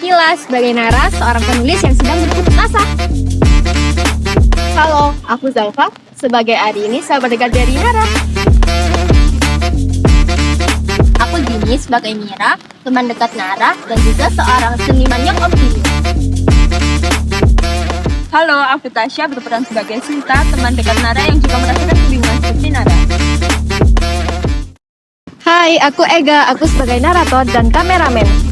Akila sebagai Nara, seorang penulis yang sedang berputus asa. Halo, aku Zalfa sebagai Arini, sahabat dekat dari Nara. Aku Dini sebagai Mira, teman dekat Nara, dan juga seorang seniman yang optimis. Halo, aku Tasya berperan sebagai Sinta, teman dekat Nara yang juga merasakan kebingungan seperti Nara. Hai, aku Ega, aku sebagai narator dan kameramen.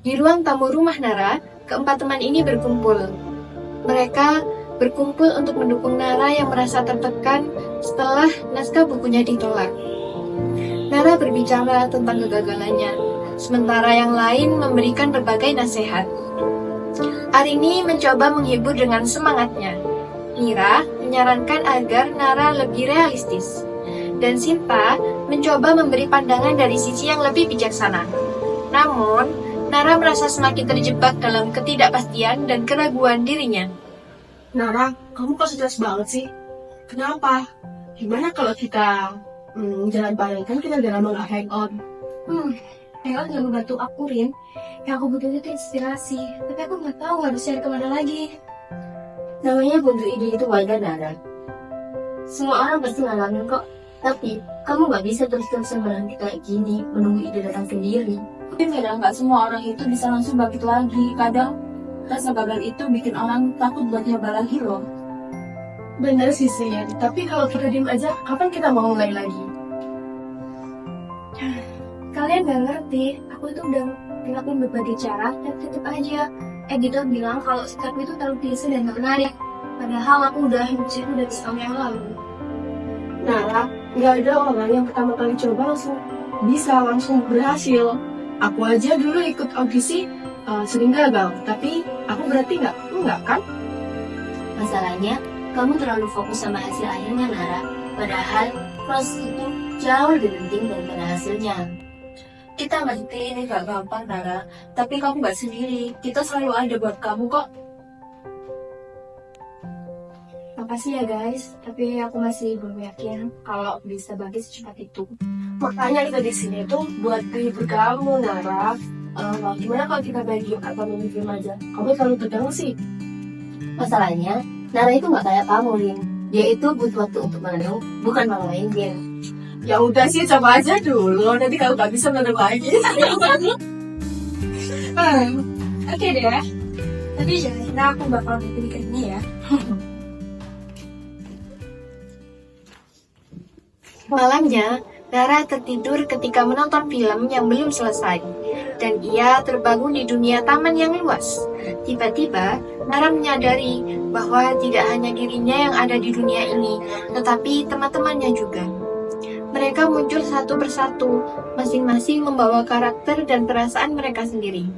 Di ruang tamu rumah Nara, keempat teman ini berkumpul. Mereka berkumpul untuk mendukung Nara yang merasa tertekan setelah naskah bukunya ditolak. Nara berbicara tentang kegagalannya, sementara yang lain memberikan berbagai nasihat. Arini mencoba menghibur dengan semangatnya. Mira menyarankan agar Nara lebih realistis. Dan Sinta mencoba memberi pandangan dari sisi yang lebih bijaksana. Namun, Nara merasa semakin terjebak dalam ketidakpastian dan keraguan dirinya. Nara, kamu kok stres banget sih? Kenapa? Gimana kalau kita jalan bareng? Kan kita udah lama gak hangout. Hangout gak membantu aku, Rin. Yang aku butuh itu inspirasi. Tapi aku gak tahu harus cari kemana lagi. Namanya buntu ide itu wajar, Nara. Semua orang pasti ngalamin kok. Tapi, kamu gak bisa terus-terusan berhenti kayak gini, menunggu ide datang sendiri. Tapi kadang nggak semua orang itu bisa langsung bangkit lagi. Kadang rasa gagal itu bikin orang takut buat nyoba lagi loh. Bener sih, Sin. Tapi kalau kita diem aja, kapan kita mau mulai lagi? Kalian gak ngerti, aku itu udah ngelakuin berbagai cara dan tetep aja editor bilang kalau sikapku itu terlalu klise dan gak menarik. Padahal aku udah nyuci dari setahun yang lalu. Nara, nggak ada orang yang pertama kali coba langsung berhasil. Aku aja dulu ikut audisi sering gagal, tapi aku berarti enggak kan? Masalahnya, kamu terlalu fokus sama hasil akhirnya, Nara. Padahal, proses itu jauh lebih penting daripada hasilnya. Kita ngerti ini gak gampang, Nara. Tapi kamu gak sendiri. Kita selalu ada buat kamu kok. Makasih ya guys, tapi aku masih belum yakin kalau bisa bagi secepat itu. Makanya kita di sini tuh buat menghibur kamu, Nara. Gimana kalau kita bagi atau film aja? Kamu terlalu tegang sih. Masalahnya, Nara itu gak kayak kamu, Lin. Dia itu butuh waktu untuk merenung, bukan malah main game. Ya udah sih, coba aja dulu. Nanti kalau nggak bisa merenung lagi. Oke deh, tapi jangan kira aku bakal bikin kayak gini ya. Malamnya, Nara tertidur ketika menonton film yang belum selesai, dan ia terbangun di dunia taman yang luas. Tiba-tiba, Nara menyadari bahwa tidak hanya dirinya yang ada di dunia ini, tetapi teman-temannya juga. Mereka muncul satu persatu, masing-masing membawa karakter dan perasaan mereka sendiri.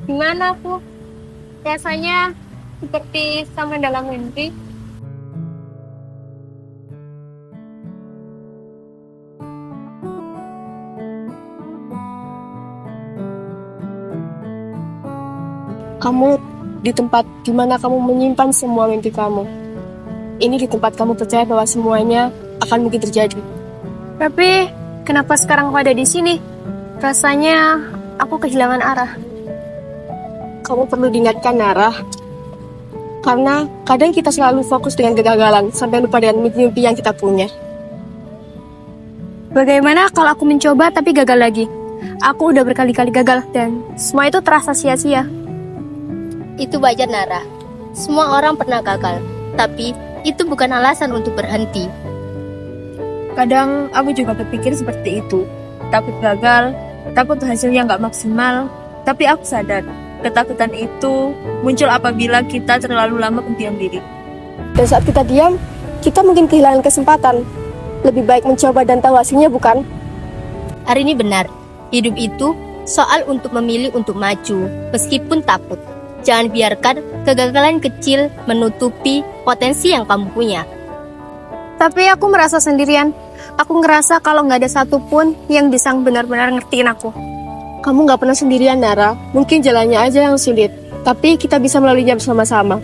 Gimana aku? Rasanya seperti sama dalam mimpi. Kamu di tempat dimana kamu menyimpan semua mimpi kamu. Ini di tempat kamu percaya bahwa semuanya akan mungkin terjadi. Tapi kenapa sekarang aku ada di sini? Rasanya aku kehilangan arah. Kamu perlu diingatkan, Nara. Karena kadang kita selalu fokus dengan kegagalan sampai lupa dengan mimpi-mimpi yang kita punya. Bagaimana kalau aku mencoba tapi gagal lagi? Aku udah berkali-kali gagal dan semua itu terasa sia-sia. Itu wajar, Nara. Semua orang pernah gagal. Tapi, itu bukan alasan untuk berhenti. Kadang aku juga berpikir seperti itu. Takut gagal, takut hasilnya nggak maksimal. Tapi aku sadar, ketakutan itu muncul apabila kita terlalu lama berdiam diri. Dan saat kita diam, kita mungkin kehilangan kesempatan. Lebih baik mencoba dan tahu hasilnya, bukan? Hari ini benar, hidup itu soal untuk memilih untuk maju, meskipun takut. Jangan biarkan kegagalan kecil menutupi potensi yang kamu punya. Tapi aku merasa sendirian. Aku ngerasa kalau nggak ada satupun yang bisa benar-benar ngertiin aku. Kamu nggak pernah sendirian, Nara. Mungkin jalannya aja yang sulit, tapi kita bisa melaluinya bersama-sama.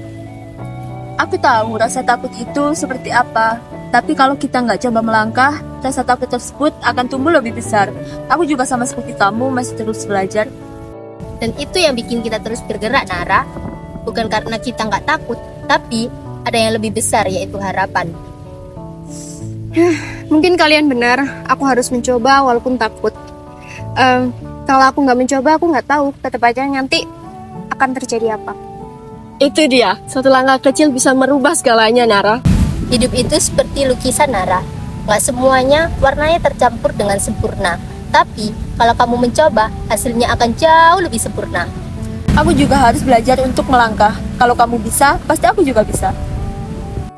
Aku tahu rasa takut itu seperti apa. Tapi kalau kita nggak coba melangkah, rasa takut tersebut akan tumbuh lebih besar. Aku juga sama seperti kamu masih terus belajar. Dan itu yang bikin kita terus bergerak, Nara. Bukan karena kita nggak takut, tapi ada yang lebih besar, yaitu harapan. Mungkin kalian benar, aku harus mencoba walaupun takut. Kalau aku nggak mencoba, aku nggak tahu. Tetap aja nanti akan terjadi apa. Itu dia, satu langkah kecil bisa merubah segalanya, Nara. Hidup itu seperti lukisan, Nara. Nggak semuanya warnanya tercampur dengan sempurna. Tapi, kalau kamu mencoba, hasilnya akan jauh lebih sempurna. Aku juga harus belajar untuk melangkah. Kalau kamu bisa, pasti aku juga bisa.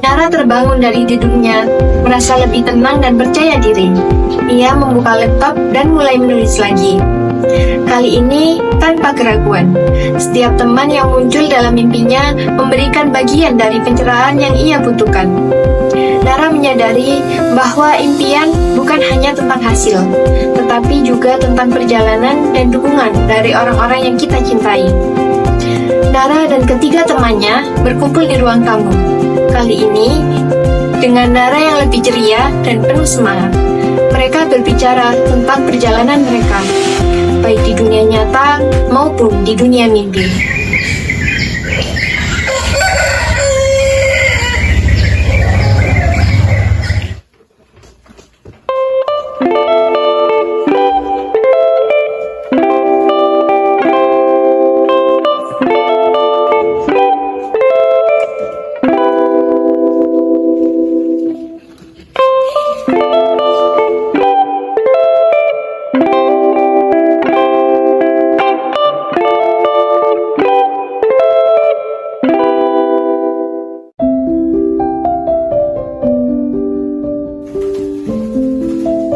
Nara terbangun dari tidurnya, merasa lebih tenang dan percaya diri. Ia membuka laptop dan mulai menulis lagi. Kali ini tanpa keraguan. Setiap teman yang muncul dalam mimpinya memberikan bagian dari pencerahan yang ia butuhkan. Nara menyadari bahwa impian bukan hanya tentang hasil, tetapi juga tentang perjalanan dan dukungan dari orang-orang yang kita cintai. Nara dan ketiga temannya berkumpul di ruang tamu. Kali ini, dengan Nara yang lebih ceria dan penuh semangat, mereka berbicara tentang perjalanan mereka, baik di dunia nyata maupun di dunia mimpi.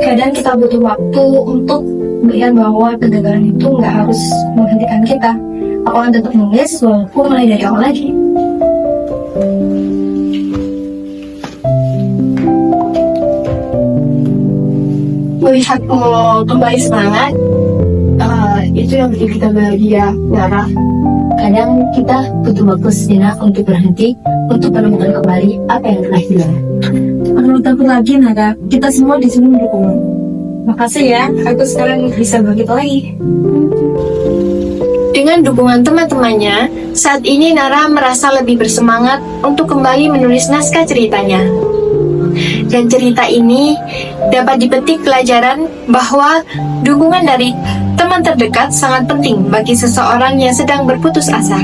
Kadang kita butuh waktu untuk melihat bahwa kegagalan itu nggak harus menghentikan kita. Aku akan tetap menulis walaupun mulai dari awal lagi. Melihatmu kembali semangat, itu yang bikin kita bahagia, Nara. Kadang kita butuh waktu sejenak untuk berhenti, untuk menemukan kembali apa yang telah hilang. Menurut aku lagi, Nara, kita semua di sini mendukung. Makasih ya, aku sekarang bisa begitu lagi. Dengan dukungan teman-temannya, saat ini Nara merasa lebih bersemangat untuk kembali menulis naskah ceritanya. Dan cerita ini dapat dipetik pelajaran bahwa dukungan dari teman terdekat sangat penting bagi seseorang yang sedang berputus asa.